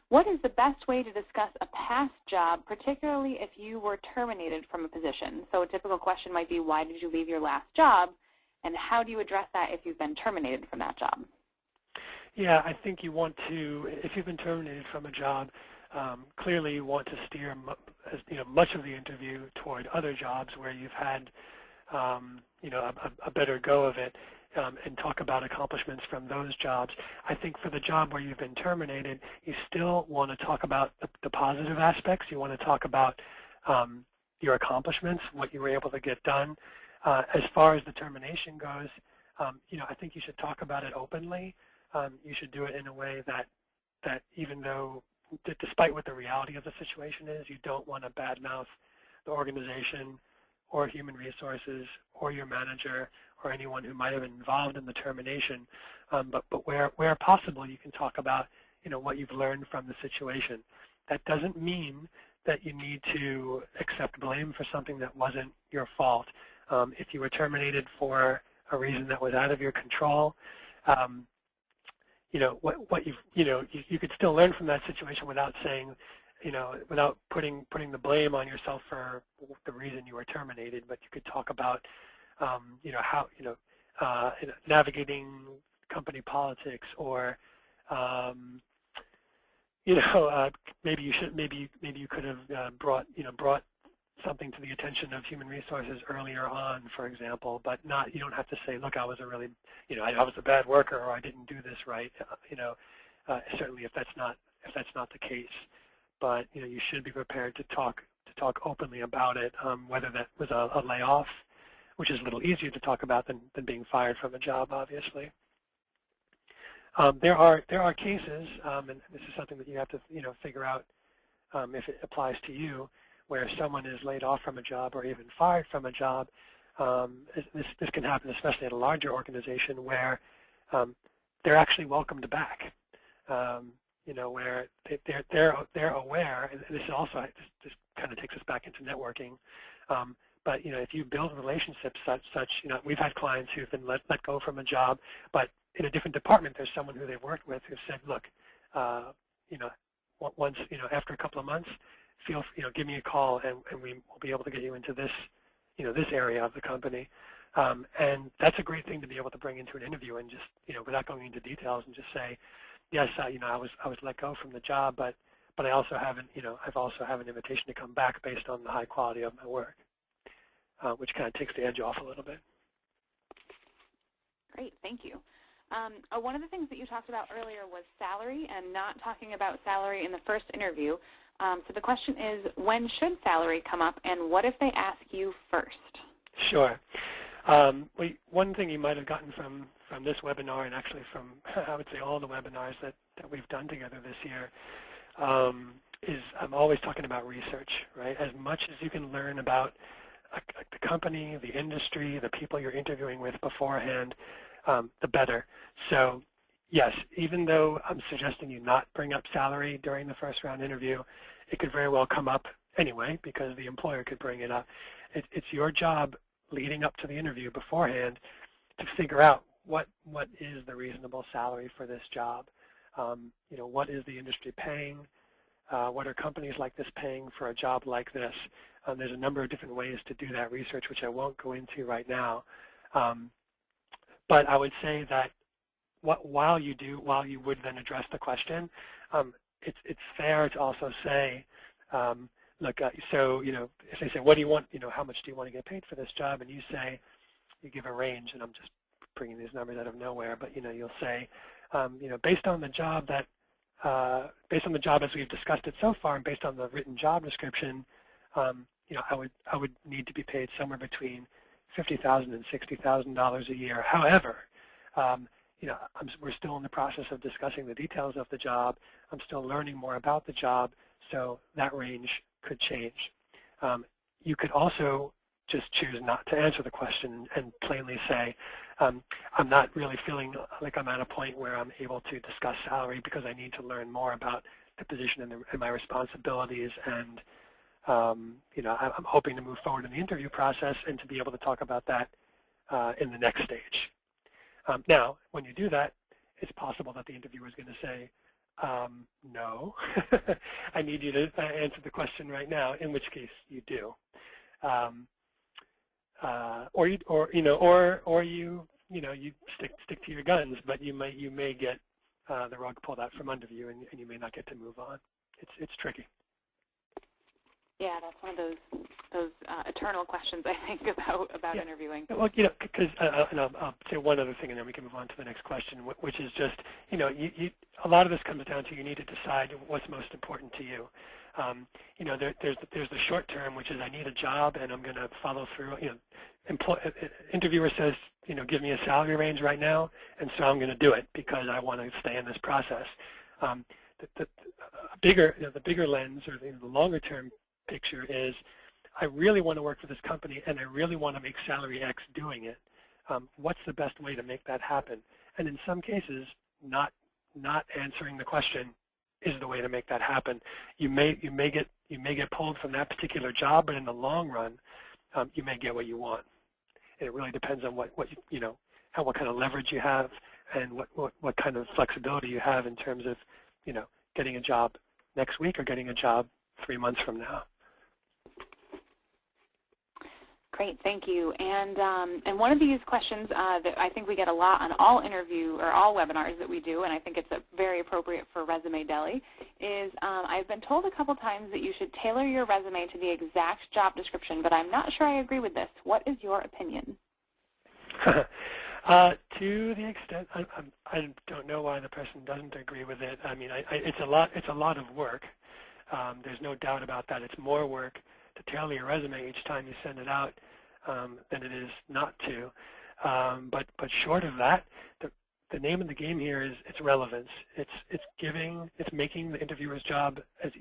What is the best way to discuss a past job, particularly if you were terminated from a position? So a typical question might be, why did you leave your last job? And how do you address that if you've been terminated from that job? Yeah, I think you want to, if you've been terminated from a job, clearly you want to steer much of the interview toward other jobs where you've had a better go of it, and talk about accomplishments from those jobs. I think for the job where you've been terminated, you still want to talk about the positive aspects. You want to talk about your accomplishments, what you were able to get done. As far as the termination goes, I think you should talk about it openly. You should do it in a way that even though, despite what the reality of the situation is, you don't want to badmouth the organization or human resources or your manager or anyone who might have been involved in the termination. But where possible, you can talk about what you've learned from the situation. That doesn't mean that you need to accept blame for something that wasn't your fault. If you were terminated for a reason that was out of your control, you could still learn from that situation without saying, without putting the blame on yourself for the reason you were terminated. But you could talk about, how navigating company politics, or maybe you could have brought something to the attention of human resources earlier on, for example, but you don't have to say, look, I was I was a bad worker, or I didn't do this right, certainly if that's not the case. But you should be prepared to talk openly about it, whether that was a layoff, which is a little easier to talk about than being fired from a job, obviously. There are cases, and this is something that you have to figure out if it applies to you, where someone is laid off from a job or even fired from a job. This can happen especially at a larger organization where they're actually welcomed back. Where they're aware, and this kind of takes us back into networking. But if you build relationships such we've had clients who've been let go from a job, but in a different department, there's someone who they've worked with who said, look, once after a couple of months, give me a call, and we will be able to get you into this this area of the company. And that's a great thing to be able to bring into an interview, and just without going into details, and just say, yes, I was let go from the job, but I also haven't, I've also have an invitation to come back based on the high quality of my work, which kind of takes the edge off a little bit. Great, thank you. One of the things that you talked about earlier was salary and not talking about salary in the first interview. So the question is, when should salary come up, and what if they ask you first? Sure. One thing you might have gotten from this webinar, and actually from, I would say, all the webinars that we've done together this year, is I'm always talking about research, right? As much as you can learn about the company, the industry, the people you're interviewing with beforehand, the better. So yes, even though I'm suggesting you not bring up salary during the first round interview, it could very well come up anyway because the employer could bring it up. It's your job leading up to the interview beforehand to figure out what is the reasonable salary for this job. What is the industry paying? What are companies like this paying for a job like this? There's a number of different ways to do that research, which I won't go into right now. But I would say that while you would then address the question, it's fair to also say, look, so if they say, what do you want? How much do you want to get paid for this job? And you say, you give a range, and I'm just bringing these numbers out of nowhere, but you'll say, based on the job as we've discussed it so far, and based on the written job description, I would need to be paid somewhere between $50,000 and $60,000 a year. However, we're still in the process of discussing the details of the job. I'm still learning more about the job, so that range could change. You could also just choose not to answer the question and plainly say, I'm not really feeling like I'm at a point where I'm able to discuss salary because I need to learn more about the position and my responsibilities, and I'm hoping to move forward in the interview process and to be able to talk about that in the next stage. Now, when you do that, it's possible that the interviewer is going to say, no, I need you to answer the question right now, in which case you do. Or you stick to your guns, but you may get the rug pulled out from under you, and you may not get to move on. It's tricky. Yeah, that's one of those eternal questions I think about yeah. interviewing. Well, because and I'll say one other thing, and then we can move on to the next question, which is just, a lot of this comes down to you need to decide what's most important to you. There's the short term, which is I need a job and I'm going to follow through. Interviewer says, give me a salary range right now, and so I'm going to do it because I want to stay in this process. The bigger lens, or the longer term picture, is I really want to work for this company and I really want to make salary X doing it. What's the best way to make that happen? And in some cases, not answering the question is the way to make that happen. You may get pulled from that particular job, but in the long run, you may get what you want. And it really depends on what kind of leverage you have and what kind of flexibility you have in terms of getting a job next week or getting a job 3 months from now. Great, thank you. And one of these questions that I think we get a lot on all webinars that we do, and I think it's very appropriate for Resume Deli, is I've been told a couple times that you should tailor your resume to the exact job description, but I'm not sure I agree with this. What is your opinion? To the extent, I don't know why the person doesn't agree with it. I mean, it's a lot of work. There's no doubt about that. It's more work to tailor your resume each time you send it out than it is not to. But short of that, the name of the game here is its relevance. It's making the interviewer's job as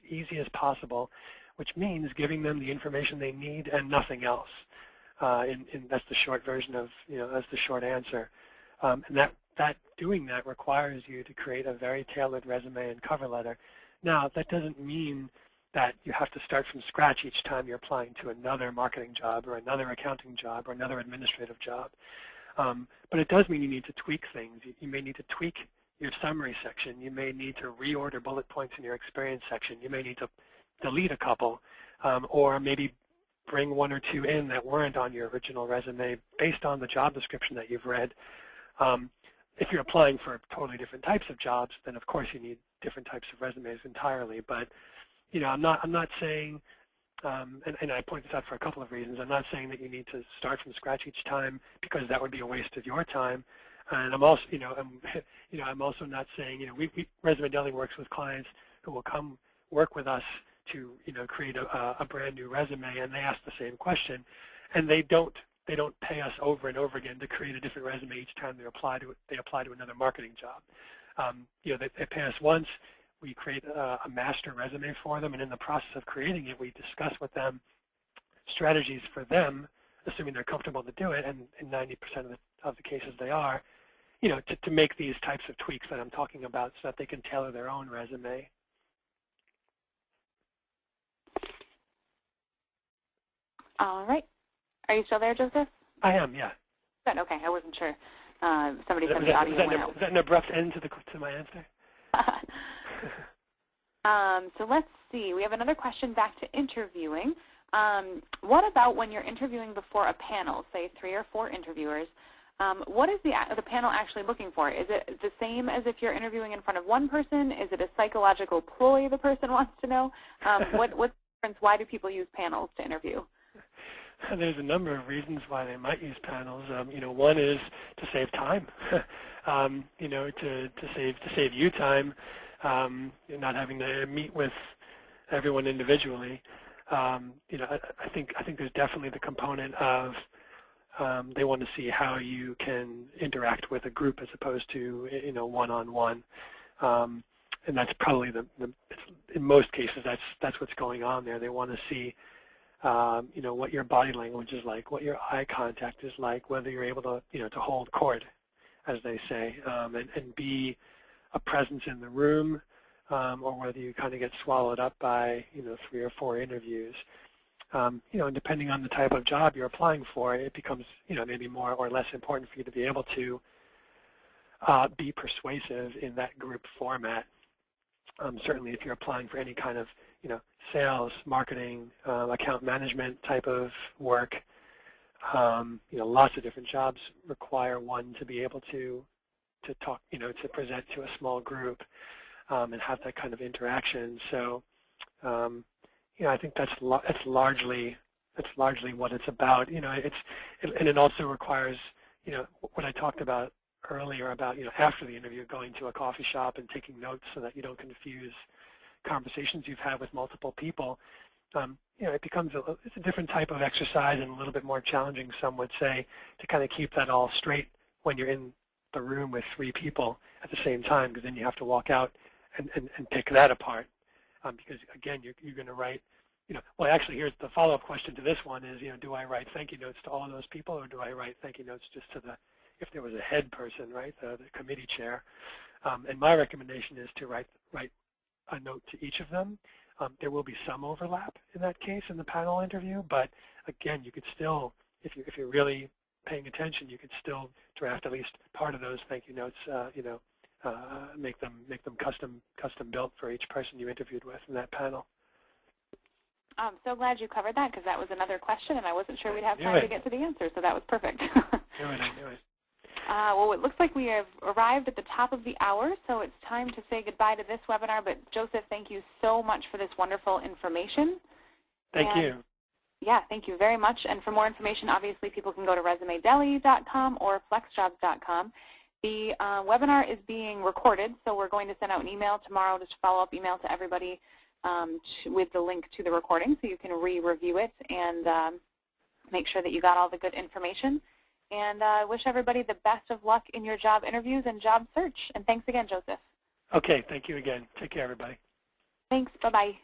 easy as possible, which means giving them the information they need and nothing else. That's the short version of that's the short answer. And that doing that requires you to create a very tailored resume and cover letter. Now, that doesn't mean that you have to start from scratch each time you're applying to another marketing job or another accounting job or another administrative job. But it does mean you need to tweak things. You may need to tweak your summary section. You may need to reorder bullet points in your experience section. You may need to delete a couple or maybe bring one or two in that weren't on your original resume based on the job description that you've read. if you're applying for totally different types of jobs, then of course you need different types of resumes entirely. But I'm not saying, and I point this out for a couple of reasons. I'm not saying that you need to start from scratch each time, because that would be a waste of your time. And I'm also, I'm also not saying, Resume Deli works with clients who will come work with us to, create a brand new resume, and they ask the same question, and they don't pay us over and over again to create a different resume each time they apply to another marketing job. They pay us once. We create a master resume for them, and in the process of creating it, we discuss with them strategies for them, assuming they're comfortable to do it, and in 90% of the cases they are, to make these types of tweaks that I'm talking about so that they can tailor their own resume. All right. Are you still there, Joseph? I am, yeah. Good. Okay. I wasn't sure. Somebody said the audio went out. Is that an abrupt end to my answer? So let's see. We have another question back to interviewing. What about when you're interviewing before a panel, say 3 or 4 interviewers? What is the panel actually looking for? Is it the same as if you're interviewing in front of one person? Is it a psychological ploy the person wants to know? What's the difference? Why do people use panels to interview? There's a number of reasons why they might use panels. One is to save time. To save you time, not having to meet with everyone individually. I think there's definitely the component of they want to see how you can interact with a group as opposed to one-on-one, and that's probably in most cases that's what's going on there. They want to see what your body language is like, what your eye contact is like, whether you're able to to hold court, as they say, and be a presence in the room, or whether you kind of get swallowed up by 3 or 4 interviews. And depending on the type of job you're applying for, it becomes maybe more or less important for you to be able to be persuasive in that group format. Certainly, if you're applying for any kind of sales, marketing, account management type of work, lots of different jobs require one to be able to talk, to present to a small group and have that kind of interaction. So, I think that's largely what it's about. And it also requires, what I talked about earlier about, after the interview, going to a coffee shop and taking notes so that you don't confuse conversations you've had with multiple people. It becomes it's a different type of exercise and a little bit more challenging, some would say, to kind of keep that all straight when you're in the room with 3 people at the same time, because then you have to walk out and pick that apart. Because again, you're going to write, well, actually, here's the follow-up question to this one is, do I write thank you notes to all of those people, or do I write thank you notes just to if there was a head person, right, the committee chair? And my recommendation is to write a note to each of them. There will be some overlap in that case in the panel interview, but again, you could still, if you're really paying attention, you could still draft at least part of those thank you notes. Make them custom built for each person you interviewed with in that panel. I'm so glad you covered that, because that was another question, and I wasn't sure we'd have time to get to the answer, so that was perfect. I knew it. Well, it looks like we have arrived at the top of the hour, so it's time to say goodbye to this webinar. But Joseph, thank you so much for this wonderful information. Thank you. Yeah, thank you very much. And for more information, obviously, people can go to resumedeli.com or flexjobs.com. The webinar is being recorded, so we're going to send out an email tomorrow, just a follow-up email to everybody with the link to the recording, so you can re-review it and make sure that you got all the good information. And I wish everybody the best of luck in your job interviews and job search. And thanks again, Joseph. Okay, thank you again. Take care, everybody. Thanks. Bye-bye.